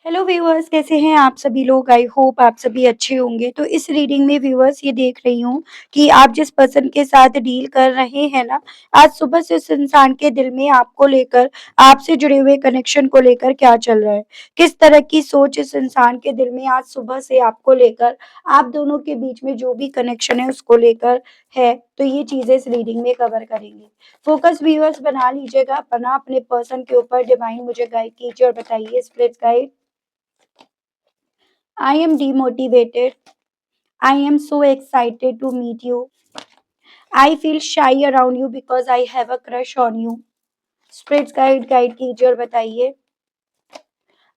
Hello viewers, कैसे हैं आप सभी लोग? आई होप आप सभी अच्छे होंगे। तो इस रीडिंग में व्यूअर्स ये देख रही हूँ कि आप जिस पर्सन के साथ डील कर रहे हैं ना, आज सुबह से उस इंसान के दिल में आपको लेकर, आपसे जुड़े हुए कनेक्शन को लेकर क्या चल रहा है? किस तरह की सोच इस इंसान के दिल में आज सुबह से आपको लेकर, आप दोनों के बीच में जो भी कनेक्शन है उसको लेकर है, तो ये चीज़ें इस रीडिंग में कवर करेंगे। फोकस व्यूअर्स बना लीजिएगा अपना अपने पर्सन के ऊपर। डिवाइन मुझे गाइड कीजिए और बताइए spirit guide. I am demotivated. I am so excited to meet you. I feel shy around you because I have a crush on you. Spirits guide कीजिए और बताइए।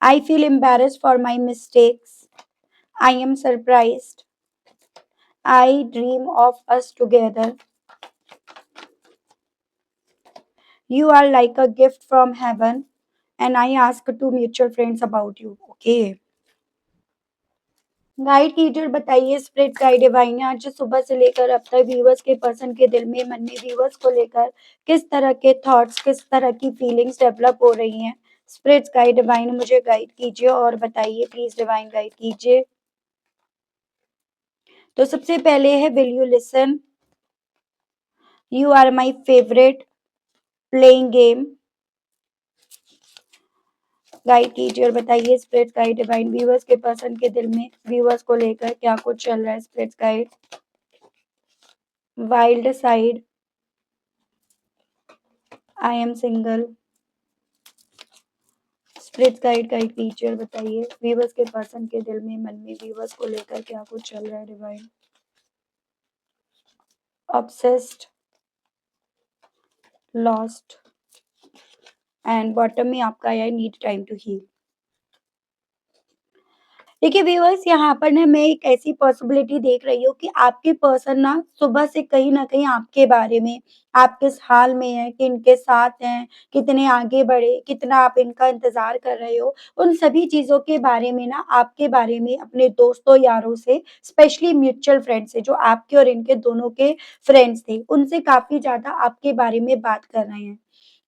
I feel embarrassed for my mistakes. I am surprised. I dream of us together. You are like a gift from heaven and I ask two mutual friends about you. Okay. Guide कीजिए और बताइए spirit guide divine ने आज सुबह से लेकर अब तक व्यूअर्स के पर्सन के दिल में, मन में व्यूअर्स को लेकर किस तरह के थॉट्स, किस तरह की फीलिंग्स डेवलप हो रही हैं। स्पिरिट गाइड डिवाइन मुझे गाइड कीजिए और बताइए प्लीज। डिवाइन गाइड कीजिए। तो सबसे पहले है will you listen, you are my favourite, playing game. Guide कीजिए और बताइए स्पिरिट गाइड डिवाइन व्यूअर्स के पर्सन के दिल में व्यूअर्स को लेकर क्या कुछ चल रहा है। Spirit guide. Wild side, I am single. Spirit guide guide कीजिए और बताइए व्यूअर्स के पर्सन के दिल में, मन में व्यूअर्स को लेकर क्या कुछ चल रहा है। Divine. Obsessed, lost and bottom में आपका आया नीड टाइम टू हील। देखिए व्यूअर्स, यहाँ पर ना मैं एक ऐसी पॉसिबिलिटी देख रही हूँ कि आपके पर्सन ना सुबह से कहीं न कहीं आपके बारे में, आप किस हाल में हैं, किनके साथ हैं, कितने आगे बढ़े, कितना आप इनका इंतज़ार कर रहे हो, उन सभी चीज़ों के बारे में ना आपके बारे में अपने दोस्तों, यारों से, स्पेशली म्यूचुअल फ्रेंड से, जो आपके और इनके दोनों के फ्रेंड्स थे, उनसे काफ़ी ज़्यादा आपके बारे में बात कर रहे हैं।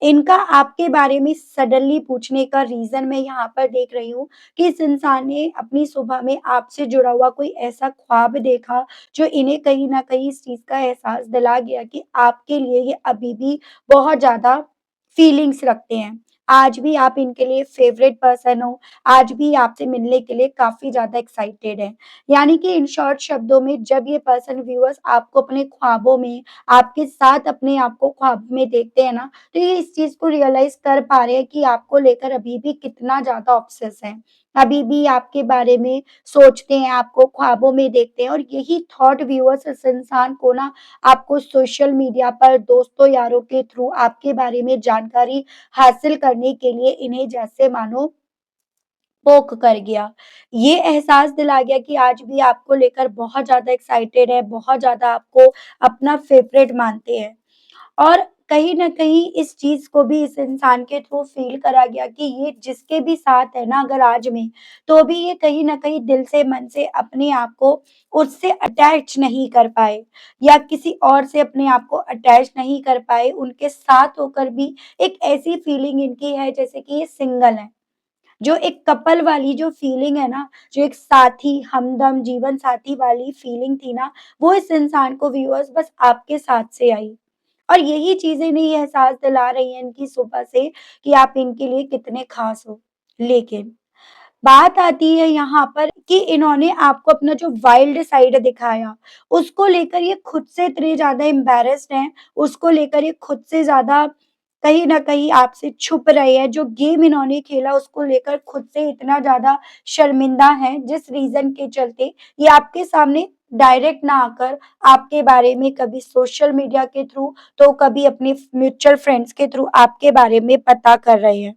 इनका आपके बारे में सडनली पूछने का रीज़न मैं यहाँ पर देख रही हूँ कि इस इंसान ने अपनी सुबह में आपसे जुड़ा हुआ कोई ऐसा ख्वाब देखा, जो इन्हें कहीं न कहीं इस चीज़ का एहसास दिला गया कि आपके लिए ये अभी भी बहुत ज़्यादा फीलिंग्स रखते हैं। आज भी आप इनके लिए फ़ेवरेट पर्सन हो, आज भी आपसे मिलने के लिए काफ़ी ज़्यादा एक्साइटेड हैं। यानी कि इन शॉर्ट शब्दों में जब ये पर्सन व्यूअर्स आपको अपने ख्वाबों में, आपके साथ अपने आप को ख्वाब में देखते हैं ना, तो ये इस चीज़ को रियलाइज़ कर पा रहे हैं कि आपको लेकर अभी भी कितना ज़्यादा ऑब्सेस हैं। अभी भी आपके बारे में सोचते हैं, आपको ख्वाबों में देखते हैं और यही थॉट व्यूअर्स इस इंसान को ना आपको सोशल मीडिया पर दोस्तों यारों के थ्रू आपके बारे में जानकारी हासिल करने के लिए इन्हें जैसे मानो पोक कर गया। ये एहसास दिला गया कि आज भी आपको लेकर बहुत ज़्यादा एक्साइटेड है, बहुत ज़्यादा आपको अपना फ़ेवरेट मानते हैं। और कहीं न कहीं इस चीज़ को भी इस इंसान के थ्रू फ़ील करा गया कि ये जिसके भी साथ है ना अगर आज में, तो भी ये कहीं न कहीं दिल से, मन से अपने आप को उससे अटैच नहीं कर पाए या किसी और से अपने आप को अटैच नहीं कर पाए। उनके साथ होकर भी एक ऐसी फ़ीलिंग इनकी है जैसे कि ये सिंगल हैं। जो एक कपल वाली जो फीलिंग है ना, जो एक साथी, हमदम, जीवन साथी वाली फीलिंग थी ना, वो इस इंसान को व्यूअर्स बस आपके साथ से आई। और यही चीज़ें इन्हें ये एहसास दिला रही हैं इनकी सुबह से कि आप इनके लिए कितने ख़ास हो। लेकिन बात आती है यहाँ पर कि इन्होंने आपको अपना जो वाइल्ड साइड दिखाया, उसको लेकर ये खुद से इतने ज़्यादा एम्बैरेस्ड हैं, उसको लेकर ये खुद से ज़्यादा कहीं न कहीं आपसे छुप रहे हैं। जो गेम इन्होंने खेला उसको लेकर खुद से इतना ज़्यादा शर्मिंदा हैं, जिस रीज़न के चलते ये आपके सामने डायरेक्ट ना आकर आपके बारे में कभी सोशल मीडिया के थ्रू, तो कभी अपने म्यूचुअल फ्रेंड्स के थ्रू आपके बारे में पता कर रहे हैं।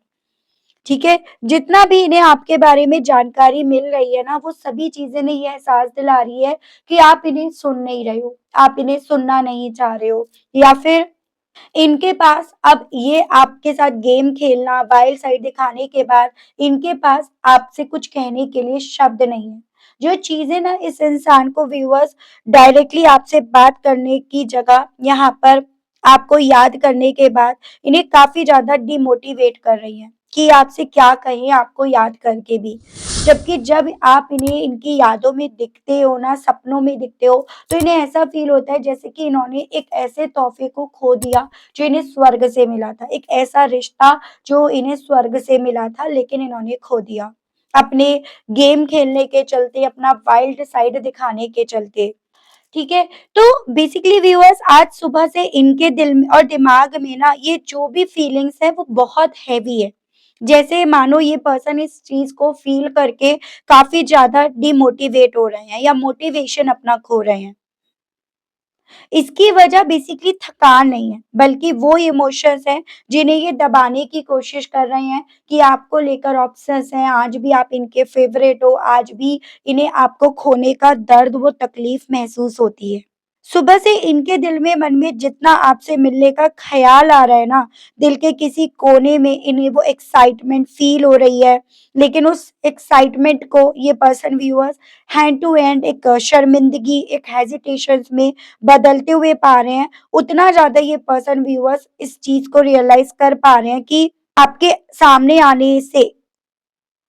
ठीक है? जितना भी इन्हें आपके बारे में जानकारी मिल रही है ना, वो सभी चीज़ें इन्हें ये एहसास दिला रही है कि आप इन्हें सुन नहीं रहे हो, आप इन्हें सुनना नहीं चाह रहे हो या फिर इनके पास अब ये आपके साथ गेम खेलना, वाइल्ड साइड दिखाने के बाद इनके पास आपसे कुछ कहने के लिए शब्द नहीं है। जो चीज़ें ना इस इंसान को व्यूअर्स डायरेक्टली आपसे बात करने की जगह यहाँ पर आपको याद करने के बाद इन्हें काफ़ी ज़्यादा डिमोटिवेट कर रही हैं। कि आपसे क्या कहें आपको याद करके भी। जबकि जब आप इन्हें इनकी यादों में दिखते हो ना, सपनों में दिखते हो, तो इन्हें ऐसा फ़ील होता है जैसे कि इन्होंने एक ऐसे तोहफ़े को खो दिया जो इन्हें स्वर्ग से मिला था। एक ऐसा रिश्ता जो इन्हें स्वर्ग से मिला था लेकिन इन्होंने खो दिया। अपने गेम खेलने के चलते, अपना वाइल्ड साइड दिखाने के चलते। ठीक है? तो बेसिकली व्यूअर्स आज सुबह से इनके दिल में और दिमाग में ना ये जो भी फीलिंग्स है वो बहुत हेवी है। जैसे मानो ये पर्सन इस चीज़ को फ़ील करके काफ़ी ज़्यादा डिमोटिवेट हो रहे हैं या मोटिवेशन अपना खो रहे हैं। इसकी वजह बेसिकली थकान नहीं है, बल्कि वो इमोशंस हैं जिन्हें ये दबाने की कोशिश कर रहे हैं कि आपको लेकर ऑब्सेस हैं, आज भी आप इनके फ़ेवरेट हो, आज भी इन्हें आपको खोने का दर्द, वो तकलीफ़ महसूस होती है। सुबह से इनके दिल में, मन में जितना आपसे मिलने का ख़्याल आ रहा है ना, दिल के किसी कोने में इन्हें वो एक्साइटमेंट फ़ील हो रही है, लेकिन उस एक्साइटमेंट को ये person viewers hand to hand एक शर्मिंदगी, एक हेजिटेशंस में बदलते हुए पा रहे हैं। उतना ज़्यादा ये पर्सन व्यूअर्स इस चीज़ को रियलाइज़ कर पा रहे हैं कि आपके सामने आने से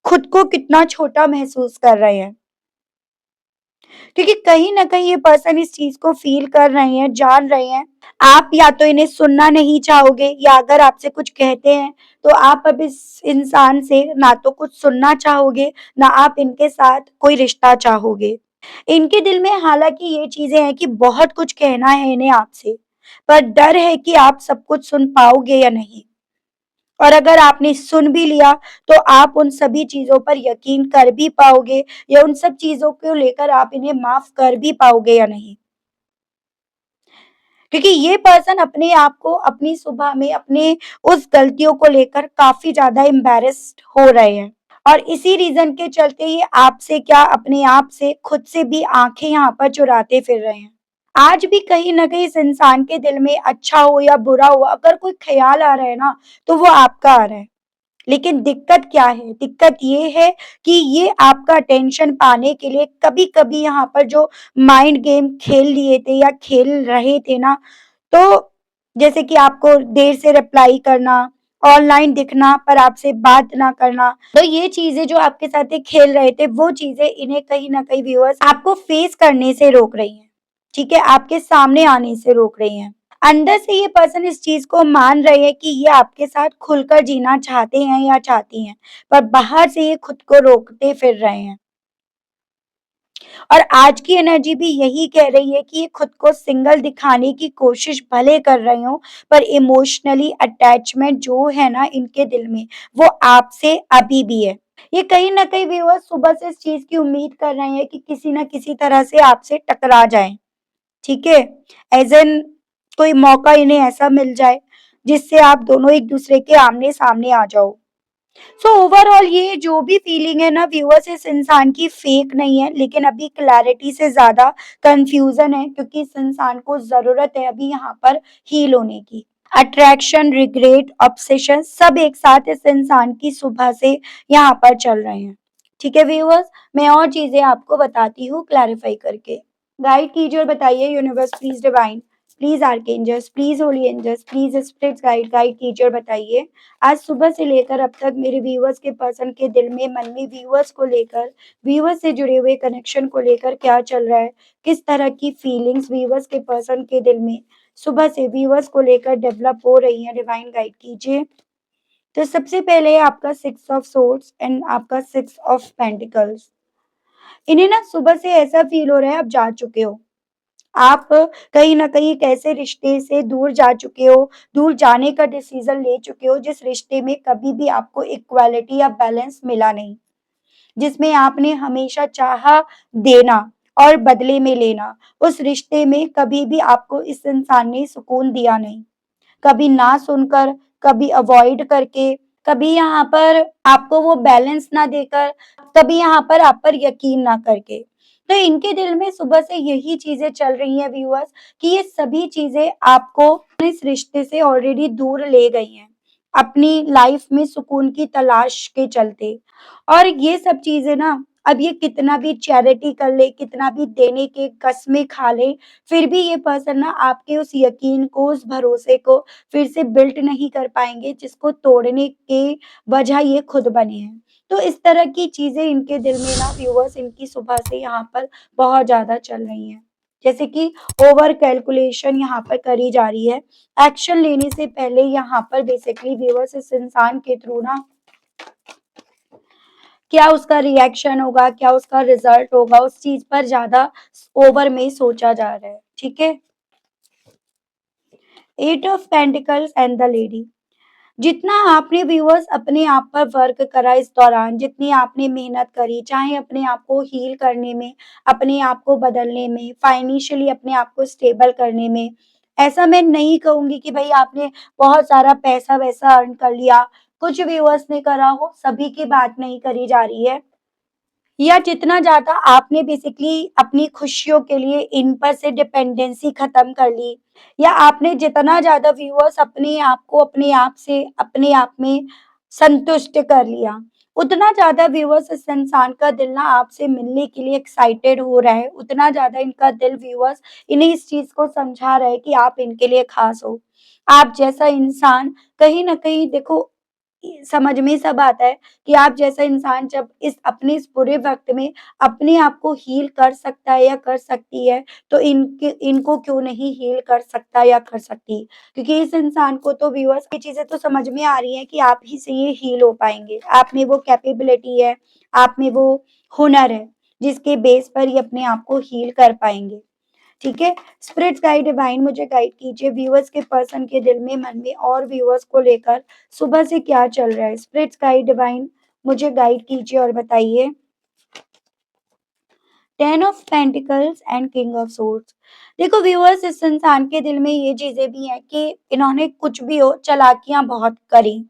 खुद को कितना छोटा महसूस कर रहे हैं। क्योंकि कहीं न कहीं ये पर्सन इस चीज़ को फ़ील कर रहे हैं, जान रहे हैं। आप या तो इन्हें सुनना नहीं चाहोगे या अगर आपसे कुछ कहते हैं, तो आप अब इस इंसान से ना तो कुछ सुनना चाहोगे, ना आप इनके साथ कोई रिश्ता चाहोगे। इनके दिल में हालाँकि ये चीज़ें हैं कि बहुत कुछ कहना है इन्हें आपसे, पर डर है कि आप सब कुछ सुन पाओगे या नहीं। और अगर आपने सुन भी लिया, तो आप उन सभी चीज़ों पर यकीन कर भी पाओगे या उन सब चीज़ों को लेकर आप इन्हें माफ़ कर भी पाओगे या नहीं। क्योंकि ये पर्सन अपने आप को अपनी सुबह में अपने उस गलतियों को लेकर काफ़ी ज़्यादा एम्बैरेस्ड हो रहे हैं। और इसी रीज़न के चलते ये आपसे क्या अपने आप से खुद से भी आँखें यहाँ पर चुराते फिर रहे हैं। आज भी कहीं न कहीं इस इंसान के दिल में अच्छा हो या बुरा हो, अगर कोई ख़्याल आ रहा है ना, तो वो आपका आ रहा है। लेकिन दिक्कत क्या है? दिक्कत ये है कि ये आपका अटेंशन पाने के लिए कभी-कभी यहाँ पर जो माइंड गेम खेल लिए थे या खेल रहे थे ना, तो जैसे कि आपको देर से रिप्लाई करना, ऑनलाइन दिखना पर आपसे बात ना करना, तो ये चीज़ें जो आपके साथ ये खेल रहे थे, वो चीज़ें इन्हें कहीं न कहीं व्यूअर्स आपको फेस करने से रोक रही हैं। ठीक है? आपके सामने आने से रोक रही हैं। अंदर से ये पर्सन इस चीज़ को मान रहे हैं कि ये आपके साथ खुलकर जीना चाहते हैं या चाहती हैं, पर बाहर से ये खुद को रोकते फिर रहे हैं। और आज की एनर्जी भी यही कह रही है कि ये खुद को सिंगल दिखाने की कोशिश भले कर रहे हों, पर इमोशनली अटैचमेंट जो है ना इनके दिल में, वो आपसे अभी भी है। ये कहीं न कहीं व्यूअर्स सुबह से इस चीज़ की उम्मीद कर रहे हैं कि किसी न किसी तरह से आपसे टकरा जाएँ, ठीक है? ऐज़ एन कोई मौका इन्हें ऐसा मिल जाए, जिससे आप दोनों एक-दूसरे के आमने-सामने आ जाओ। सो ओवरऑल ये जो भी फीलिंग है ना व्यूअर्स इस इंसान की फेक नहीं है, लेकिन अभी क्लैरिटी से ज़्यादा कन्फ्यूज़न है क्योंकि इस इंसान को ज़रूरत है अभी यहाँ पर हील होने की। अट्रैक्शन, रिग्रेट, ऑब्सेशन सब एक साथ इस इंसान की सुबह से यहाँ पर चल रहे हैं। ठीक है व्यूअर्स, मैं और चीज़ें आपको बताती हूँ क्लैरिफ़ाई करके। गाइड कीजिए और बताइए universe please divine, please archangels, please holy angels, please spirits guide guide कीजिए और बताइए आज सुबह से लेकर अब तक मेरे व्यूअर्स के पर्सन के दिल में, मन में व्यूअर्स को लेकर, व्यूअर्स से जुड़े हुए कनेक्शन को लेकर क्या चल रहा है? किस तरह की फीलिंग्स व्यूअर्स के पर्सन के दिल में सुबह से व्यूअर्स को लेकर डेवलप हो रही हैं? डिवाइन गाइड कीजिए। तो सबसे पहले है आपका 6 ऑफ सोर्ड्स एंड आपका 6 ऑफ पेंटिकल्स। इन्हें ना सुबह से ऐसा फ़ील हो रहा है आप जा चुके हो। आप कहीं न कहीं एक ऐसे रिश्ते से दूर जा चुके हो, दूर जाने का डिसीज़न ले चुके हो जिस रिश्ते में कभी भी आपको इक्वालिटी या बैलेंस मिला नहीं। जिसमें आपने हमेशा चाहा देना और बदले में लेना। उस रिश्ते में कभी भी आपको इस इंसान ने सुकून दिया नहीं। कभी ना सुनकर, कभी अवॉइड करके, कभी यहाँ पर आपको वो बैलेंस ना देकर, कभी यहाँ पर आप पर यकीन ना करके। तो इनके दिल में सुबह से यही चीज़ें चल रही हैं व्यूअर्स कि ये सभी चीज़ें आपको इस रिश्ते से ऑलरेडी दूर ले गई हैं, अपनी लाइफ में सुकून की तलाश के चलते। और ये सब चीज़ें ना अब ये कितना भी चैरिटी कर ले, कितना भी देने के कस्में खा ले, फिर भी ये पर्सन ना आपके उस यकीन को, उस भरोसे को फिर से बिल्ड नहीं कर पाएँगे, जिसको तोड़ने के वजह ये खुद बने हैं। तो इस तरह की चीज़ें इनके दिल में ना व्यूअर्स इनकी सुबह से यहाँ पर बहुत ज़्यादा चल रही हैं। जैसे कि ओवर कैलकुलेशन यहाँ पर करी जा रही है। एक्शन लेने से पहले यहाँ पर बेसिकली व्यूअर्स इस इंसान के थ्रू ना क्या उसका रिएक्शन होगा, क्या उसका रिजल्ट होगा, उस चीज़ पर ज़्यादा ओवर में सोचा जा रहा है। ठीक है? Eight of pentacles and the lady. जितना आपने व्यूअर्स अपने आप पर वर्क करा इस दौरान, जितनी आपने मेहनत करी, चाहे अपने आप को हील करने में, अपने आप को बदलने में, फाइनेंशियली अपने आप को स्टेबल करने में, ऐसा मैं नहीं कहूँगी कि भई आपने बहुत सारा पैसा-वैसा अर्न कर लिया। कुछ व्यूअर्स ने करा हो, सभी की बात नहीं करी जा रही है। या जितना ज़्यादा आपने बेसिकली अपनी खुशियों के लिए इन पर से डिपेंडेंसी खत्म कर ली या आपने जितना ज़्यादा व्यूअर्स अपने आप को अपने आप से अपने आप में संतुष्ट कर लिया, उतना ज़्यादा व्यूअर्स इस इंसान का दिल ना आपसे मिलने के लिए एक्साइटेड हो रहा है, उतना ज़्यादा इनका दिल व्यूअर्स इन्हें इस चीज़ को समझा रहा है कि आप इनके लिए खास हो। आप जैसा इंसान कहीं न कहीं देखो समझ में सब आता है कि आप जैसा इंसान जब इस बुरे वक़्त में अपने आप को हील कर सकता है या कर सकती है, तो इनको क्यों नहीं हील कर सकता या कर सकती। क्योंकि इस इंसान को तो व्यूअर्स ये चीज़ें तो समझ में आ रही हैं कि आप ही से ये हील हो पाएँगे। आप में वो कैपेबिलिटी है, आप में वो हुनर है, जिसके बेस पर ये अपने आप को हील कर पाएँगे। ठीक है? स्पिरिट्स गाइड डिवाइन मुझे गाइड कीजिए व्यूअर्स के पर्सन के दिल में, मन में और व्यूअर्स को लेकर सुबह से क्या चल रहा है? स्पिरिट्स गाइड डिवाइन मुझे गाइड कीजिए और बताइए। 10 of pentacles and king of swords. देखो व्यूअर्स इस इंसान के दिल में ये चीज़ें भी हैं कि इन्होंने कुछ भी हो चालाकियाँ बहुत करी।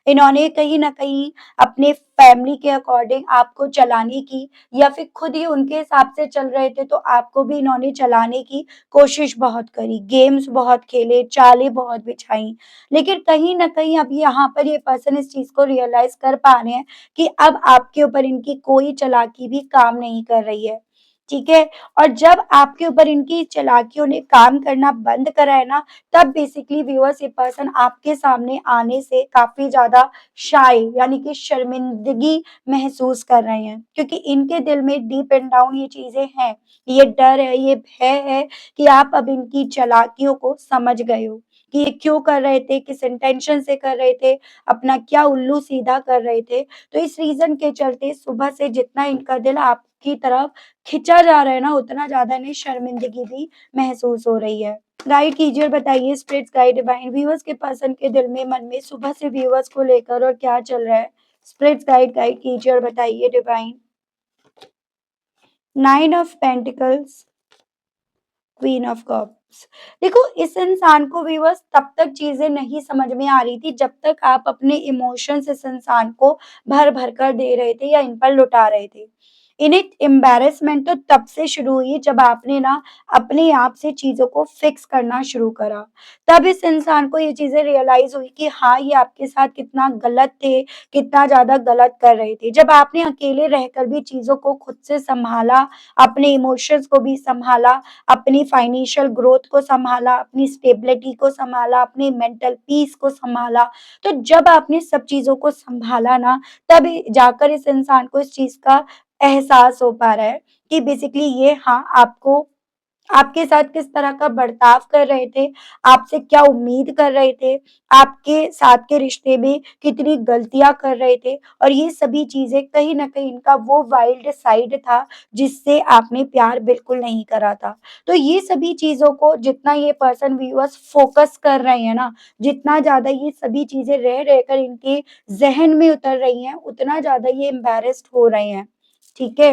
इन्होंने कहीं न कहीं अपने फैमिली के अकॉर्डिंग आपको चलाने की या फिर खुद ही उनके हिसाब से चल रहे थे तो आपको भी इन्होंने चलाने की कोशिश बहुत करी। गेम्स बहुत खेले, चालें बहुत बिछाई। लेकिन कहीं न कहीं अब यहाँ पर ये पर्सन इस चीज़ को रियलाइज़ कर पा रहे हैं कि अब आपके ऊपर इनकी कोई चालाकी भी काम नहीं कर रही है। ठीक है? और जब आपके ऊपर इनकी चालाकियों ने काम करना बंद करा है ना, तब बेसिकली व्यूअर्स ये पर्सन आपके सामने आने से काफ़ी ज़्यादा शाय यानी कि शर्मिंदगी महसूस कर रहे हैं। क्योंकि इनके दिल में डीप एंड डाउन ये चीज़ें हैं, ये डर है, ये भय है कि आप अब इनकी चालाकियों को समझ गए हो, कि ये क्यों कर रहे थे, किस इंटेंशन से कर रहे थे, अपना क्या उल्लू सीधा कर रहे थे। तो इस रीज़न के चलते सुबह से जितना इनका दिल आपकी तरफ खिंचा जा रहा है ना, उतना ज़्यादा इन्हें शर्मिंदगी भी महसूस हो रही है। गाइड कीजिए और बताइए स्पिरिट्स गाइड डिवाइन व्यूअर्स के पर्सन के दिल में, मन में सुबह से व्यूअर्स को लेकर और क्या चल रहा है? स्पिरिट्स गाइड कीजिए और बताइए divine. 9 of pentacles, queen of cups. देखो इस इंसान को व्यूअर्स तब तक चीज़ें नहीं समझ में आ रही थी जब तक आप अपने इमोशंस इस इंसान को भर-भर कर दे रहे थे या इन पर लुटा रहे थे। इन्हें एम्बैरेसमेंट तो तब से शुरू हुई जब आपने ना अपने आप से चीज़ों को फिक्स करना शुरू करा। तब इस इंसान को ये चीज़ें रियलाइज़ हुई कि हाँ, ये आपके साथ कितना गलत थे, कितना ज़्यादा गलत कर रहे थे। जब आपने अकेले रहकर भी चीज़ों को खुद से सँभाला, अपने इमोशंस को भी सँभाला, अपनी फाइनेंशियल ग्रोथ को सँभाला, अपनी स्टेबिलिटी को सँभाला, अपनी मेंटल पीस को सँभाला। तो जब आपने सब चीज़ों को सँभाला ना, तब जाकर इस इंसान को इस चीज़ का एहसास हो पा रहा है कि बेसिकली ये हाँ, आपको आपके साथ किस तरह का बर्ताव कर रहे थे, आपसे क्या उम्मीद कर रहे थे, आपके साथ के रिश्ते में कितनी गलतियाँ कर रहे थे और ये सभी चीज़ें कहीं न कहीं इनका वो वाइल्ड साइड था, जिससे आपने प्यार बिल्कुल नहीं करा था। तो ये सभी चीज़ों को जितना ये पर्सन व्यूअर्स फ़ोकस कर रहे हैं ना, जितना ज़्यादा ये सभी चीज़ें रह रहकर इनके ज़हन में उतर रही हैं, उतना ज़्यादा ये एम्बैरेस्ड हो रहे हैं। ठीक है?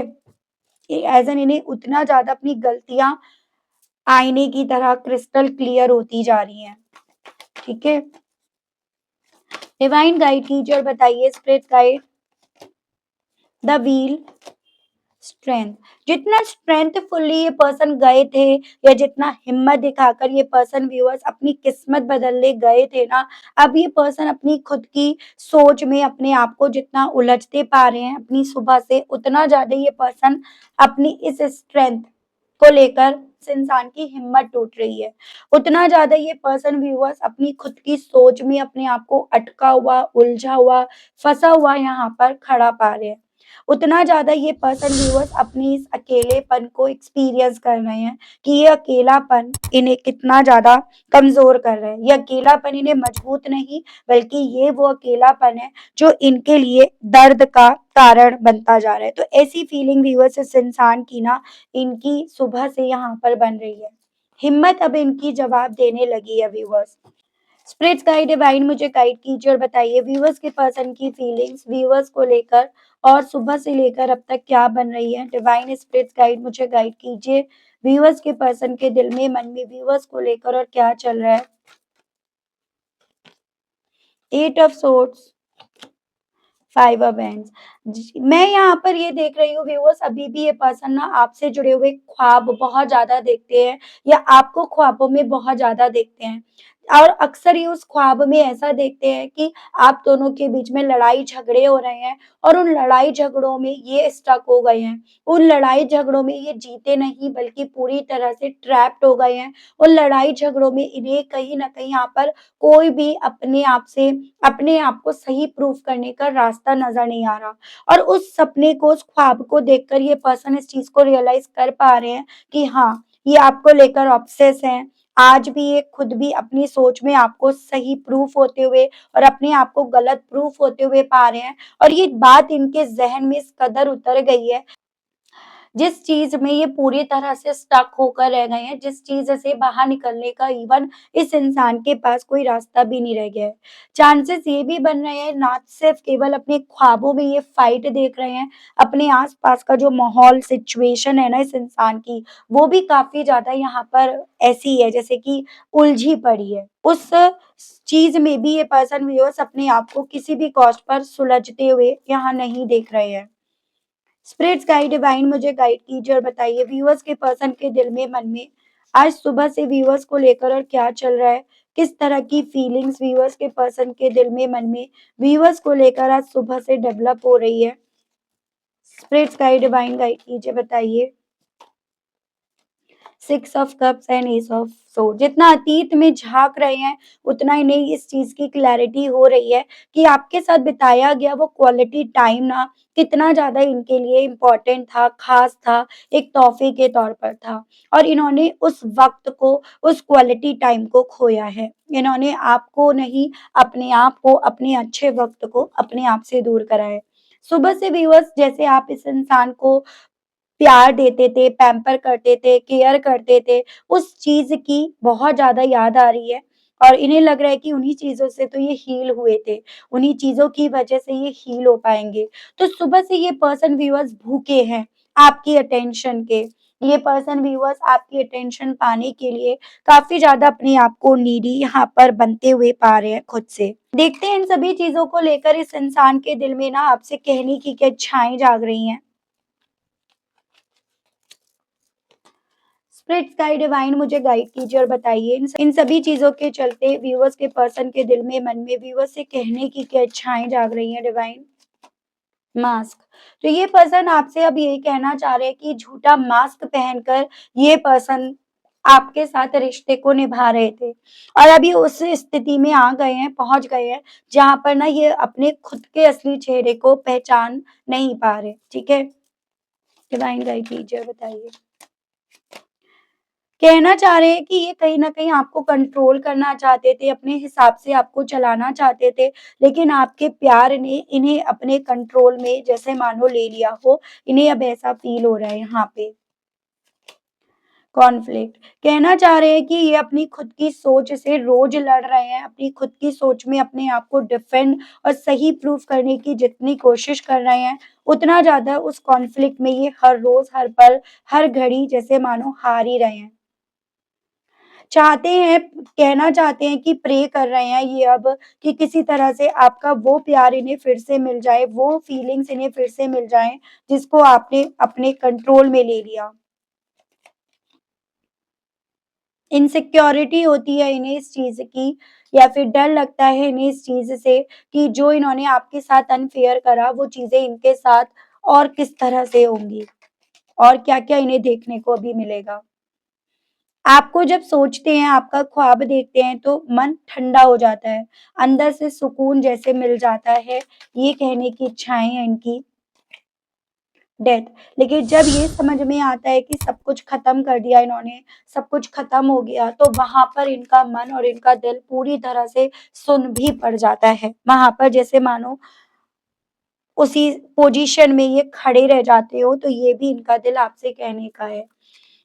एज़ एन इन्हें उतना ज़्यादा अपनी गलतियाँ आईने की तरह क्रिस्टल क्लियर होती जा रही हैं, ठीक है? डिवाइन गाइड कीजिए और बताइए spirit guide the wheel, strength, जितना स्ट्रेंथफुली ये पर्सन गए थे या जितना हिम्मत दिखाकर ये पर्सन व्यूअर्स अपनी किस्मत बदलने गए थे ना, अब ये पर्सन अपनी खुद की सोच में अपने आप को जितना उलझते पा रहे हैं अपनी सुबह से, उतना ज़्यादा ये पर्सन अपनी इस स्ट्रेंथ को लेकर इस इंसान की हिम्मत टूट रही है। उतना ज़्यादा ये पर्सन व्यूअर्स अपनी खुद की सोच में अपने आप को अटका हुआ, उलझा हुआ, फँसा हुआ यहाँ पर खड़ा पा रहे हैं। उतना ज़्यादा ये पर्सन व्यूअर्स अपनी इस अकेलेपन को एक्सपीरियंस कर रहे हैं कि ये अकेलापन इन्हें कितना ज़्यादा कमज़ोर कर रहा है। ये अकेलापन इन्हें मजबूत नहीं, बल्कि ये वो अकेलापन है जो इनके लिए दर्द का कारण बनता जा रहा है। तो ऐसी फीलिंग व्यूअर्स इस इंसान की ना इनकी सुबह से यहाँ पर बन रही है। हिम्मत अब इनकी जवाब देने लगी है व्यूअर्स। स्पिरिट्स गाइड डिवाइन मुझे गाइड कीजिए और बताइए व्यूअर्स के पर्सन की फीलिंग्स व्यूअर्स को लेकर और सुबह से लेकर अब तक क्या बन रही है। डिवाइन स्पिरिट्स गाइड मुझे गाइड कीजिए व्यूअर्स के पर्सन के दिल में, मन में व्यूअर्स को लेकर और क्या चल रहा है। 8 ऑफ सोर्ड्स, 5 ऑफ हैंड्स। मैं यहाँ पर ये देख रही हूँ व्यूअर्स, अभी भी ये पर्सन ना आपसे जुड़े हुए ख्वाब बहुत ज़्यादा देखते हैं या आपको ख्वाबों में बहुत ज़्यादा देखते हैं। और अक्सर ये उस ख्वाब में ऐसा देखते हैं कि आप दोनों के बीच में लड़ाई-झगड़े हो रहे हैं और उन लड़ाई-झगड़ों में ये स्टक हो गए हैं। उन लड़ाई-झगड़ों में ये जीते नहीं बल्कि पूरी तरह से ट्रैप्ड हो गए हैं। उन लड़ाई-झगड़ों में इन्हें कहीं न कहीं यहाँ पर कोई भी अपने आप को सही प्रूफ करने का रास्ता नज़र नहीं आ रहा। और उस सपने को, उस ख्वाब को देखकर ये पर्सन इस चीज़ को रियलाइज़ कर पा रहे हैं कि हाँ, ये आपको लेकर ऑब्सेस हैं। आज भी ये खुद भी अपनी सोच में आपको सही प्रूफ होते हुए और अपने आप को गलत प्रूफ होते हुए पा रहे हैं और ये बात इनके ज़हन में इस कदर उतर गई है जिस चीज़ में ये पूरी तरह से स्टक होकर रह गए हैं, जिस चीज़ से बाहर निकलने का इवन इस इंसान के पास कोई रास्ता भी नहीं रह गया है। चांसेस ये भी बन रहे हैं ना सिर्फ़ केवल अपने ख्वाबों में ये फाइट देख रहे हैं, अपने आस-पास का जो माहौल सिचुएशन है ना इस इंसान की, वो भी काफ़ी ज़्यादा यहाँ पर ऐसी है जैसे कि उलझी पड़ी है। उस चीज़ में भी ये पर्सन व्यूअर्स अपने आप को किसी भी कॉस्ट पर सुलझते हुए यहाँ नहीं देख रहे हैं। स्पिरिट्स गाइड डिवाइन मुझे गाइड कीजिए और बताइए व्यूअर्स के पर्सन के दिल में, मन में आज सुबह से व्यूअर्स को लेकर और क्या चल रहा है? किस तरह की फीलिंग्स व्यूअर्स के पर्सन के दिल में, मन में व्यूअर्स को लेकर आज सुबह से डेवलप हो रही है? स्पिरिट्स गाइड डिवाइन गाइड कीजिए, बताइए। 6 of cups and S of sword. जितना अतीत में झाँक रहे हैं, उतना इन्हें इस चीज़ की क्लैरिटी हो रही है कि आपके साथ बिताया गया वो क्वालिटी टाइम ना कितना ज़्यादा इनके लिए इम्पोर्टेंट था, ख़ास था, एक तोहफ़े के तौर पर था और इन्होंने उस वक़्त को, उस क्वालिटी टाइम को खोया है। इन्होंने आपको नहीं, अपने आप को, अपने अच्छे वक़्त को अपने आप से दूर करा है। सुबह से व्यूअर्स जैसे आप इस इंसान को प्यार देते थे, पैम्पर करते थे, केयर करते थे, उस चीज़ की बहुत ज़्यादा याद आ रही है और इन्हें लग रहा है कि उन्हीं चीज़ों से तो ये हील हुए थे, उन्हीं चीज़ों की वजह से ये हील हो पाएँगे। तो सुबह से ये पर्सन व्यूअर्स भूखे हैं आपकी अटेंशन के। ये पर्सन व्यूअर्स आपकी अटेंशन पाने के लिए काफ़ी ज़्यादा अपने आप को नीडी यहाँ पर बनते हुए पा रहे हैं खुद से। देखते हैं इन सभी चीज़ों को लेकर इस इंसान के दिल में ना आपसे कहने की क्या इच्छाएँ जाग रही हैं। स्पिरिट्स गाइड डिवाइन मुझे गाइड कीजिए और बताइए इन सभी चीज़ों के चलते व्यूअर्स के पर्सन के दिल में, मन में व्यूअर्स से कहने की क्या इच्छाएँ जाग रही हैं डिवाइन? मास्क। तो ये पर्सन आपसे अब यही कहना चाह रहे हैं कि झूठा मास्क पहनकर ये पर्सन आपके साथ रिश्ते को निभा रहे थे और अभी उस स्थिति में आ गए हैं, पहुँच गए हैं, जहाँ पर ना ये अपने खुद के असली चेहरे को पहचान नहीं पा रहे, ठीक है? डिवाइन गाइड कीजिए और बताइए। कहना चाह रहे हैं कि ये कहीं न कहीं आपको कंट्रोल करना चाहते थे, अपने हिसाब से आपको चलाना चाहते थे, लेकिन आपके प्यार ने इन्हें अपने कंट्रोल में जैसे मानो ले लिया हो, इन्हें अब ऐसा फ़ील हो रहा है यहाँ पे। कॉन्फ्लिक्ट कहना चाह रहे हैं कि ये अपनी खुद की सोच से रोज़ लड़ रहे हैं, अपनी खुद की सोच में अपने आप को डिफेंड और सही प्रूफ करने की जितनी कोशिश कर रहे हैं, उतना ज़्यादा उस कॉन्फ्लिक्ट में ये हर रोज़, हर पल, हर घड़ी जैसे मानो हार ही रहे हैं। चाहते हैं, कहना चाहते हैं कि प्रे कर रहे हैं ये अब कि किसी तरह से आपका वो प्यार इन्हें फिर से मिल जाए, वो फीलिंग्स इन्हें फिर से मिल जाएँ, जिसको आपने अपने कंट्रोल में ले लिया। इनसिक्योरिटी होती है इन्हें इस चीज़ की, या फिर डर लगता है इन्हें इस चीज़ से कि जो इन्होंने आपके साथ अनफेयर करा, वो चीज़ें इनके साथ और किस तरह से होंगी और क्या-क्या इन्हें देखने को अभी मिलेगा। आपको जब सोचते हैं, आपका ख्वाब देखते हैं तो मन ठंडा हो जाता है, अंदर से सुकून जैसे मिल जाता है, ये कहने की इच्छाएँ हैं इनकी। डेथ। लेकिन जब ये समझ में आता है कि सब कुछ खत्म कर दिया इन्होंने, सब कुछ खत्म हो गया, तो वहाँ पर इनका मन और इनका दिल पूरी तरह से सुन्न भी पड़ जाता है। वहाँ पर जैसे मानो उसी पोज़ीशन में ये खड़े रह जाते हो, तो ये भी इनका दिल आपसे कहने का है।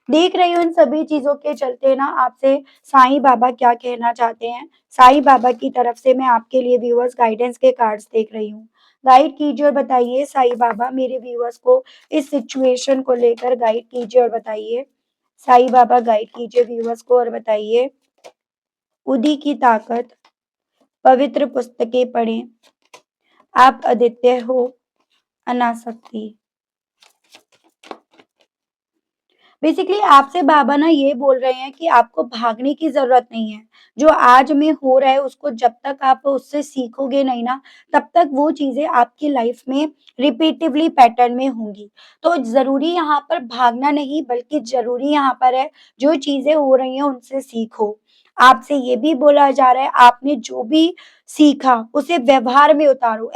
देख रही हूँ इन सभी चीज़ों के चलते ना आपसे साईं बाबा क्या कहना चाहते हैं। साईं बाबा की तरफ से मैं आपके लिए व्यूअर्स गाइडेंस के कार्ड्स देख रही हूँ। गाइड कीजिए और बताइए साईं बाबा मेरे व्यूअर्स को इस सिचुएशन को लेकर गाइड कीजिए और बताइए। साईं बाबा गाइड कीजिए व्यूअर्स को और बताइए। उदी की ताकत, पवित्र पुस्तकें पढ़ें, आप अद्वितीय हो, अनासक्ति। बेसिकली आपसे बाबा ना ये बोल रहे हैं कि आपको भागने की ज़रूरत नहीं है। जो आज में हो रहा है उसको जब तक आप उससे सीखोगे नहीं ना, तब तक वो चीज़ें आपकी लाइफ़ में रिपीटिवली पैटर्न में होंगी। तो ज़रूरी यहाँ पर भागना नहीं बल्कि ज़रूरी यहाँ पर है जो चीज़ें हो रही हैं उनसे सीखो। आपसे ये भी बोला जा रहा है आपने जो भी सीखा उसे व्यवहार में उतारो।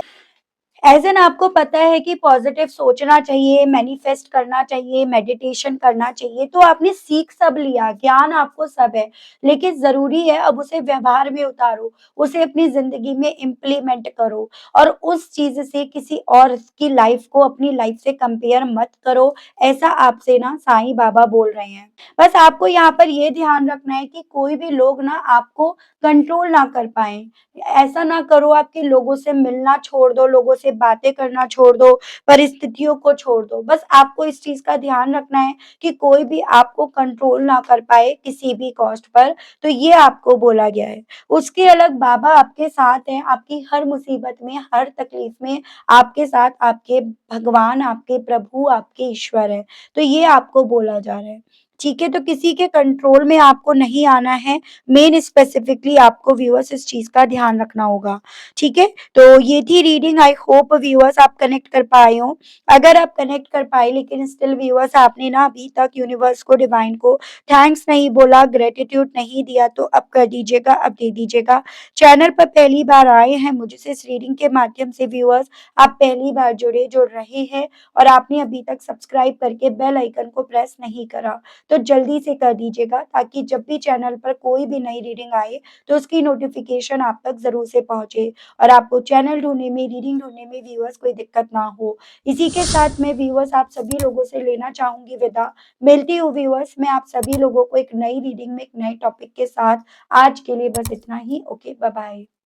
एज़ एन आपको पता है कि पॉज़िटिव सोचना चाहिए, मैनिफेस्ट करना चाहिए, मेडिटेशन करना चाहिए, तो आपने सीख सब लिया, ज्ञान आपको सब है, लेकिन ज़रूरी है अब उसे व्यवहार में उतारो, उसे अपनी ज़िंदगी में इम्प्लीमेंट करो और उस चीज़ से किसी और की लाइफ़ को अपनी लाइफ़ से कंपेयर मत करो, ऐसा आपसे ना साईं बाबा बोल रहे हैं। बस आपको यहाँ पर ये ध्यान रखना है कि कोई भी लोग ना आपको कंट्रोल ना कर पाएँ। ऐसा ना करो आप कि लोगों से मिलना छोड़ दो, लोगों से बातें करना छोड़ दो, परिस्थितियों को छोड़ दो। बस आपको इस चीज़ का ध्यान रखना है कि कोई भी आपको कंट्रोल ना कर पाए किसी भी कॉस्ट पर, तो ये आपको बोला गया है। उसके अलग बाबा आपके साथ हैं, आपकी हर मुसीबत में, हर तकलीफ में आपके साथ आपके भगवान, आपके प्रभु, आपके ईश्वर हैं। तो ये आपको बोला जा रहा है। ठीक है? तो किसी के कंट्रोल में आपको नहीं आना है। मेन स्पेसिफिकली आपको व्यूअर्स इस चीज़ का ध्यान रखना होगा, ठीक है? तो ये थी रीडिंग आई होप व्यूअर्स आप कनेक्ट कर पाए हों। अगर आप कनेक्ट कर पाए लेकिन स्टिल व्यूअर्स आपने ना अभी तक यूनिवर्स को, डिवाइन को थैंक्स नहीं बोला, ग्रैटिट्यूड नहीं दिया तो अब कर दीजिएगा, अब दे दीजिएगा। चैनल पर पहली बार आए हैं मुझसे इस रीडिंग के माध्यम से व्यूअर्स आप पहली बार जुड़ रहे हैं और आपने अभी तक सब्सक्राइब करके बेल आइकन को प्रेस नहीं करा, तो जल्दी से कर दीजिएगा ताकि जब भी चैनल पर कोई भी नई रीडिंग आए तो उसकी नोटिफिकेशन आप तक ज़रूर से पहुँचे और आपको चैनल ढूँढने में, रीडिंग ढूँढने में व्यूअर्स कोई दिक्कत ना हो। इसी के साथ मैं व्यूअर्स आप सभी लोगों से लेना चाहूँगी विदा। मिलती हूँ व्यूअर्स मैं आप सभी लोगों को एक नई रीडिंग में एक नए टॉपिक के साथ। आज के लिए बस इतना ही। Okay, bye bye.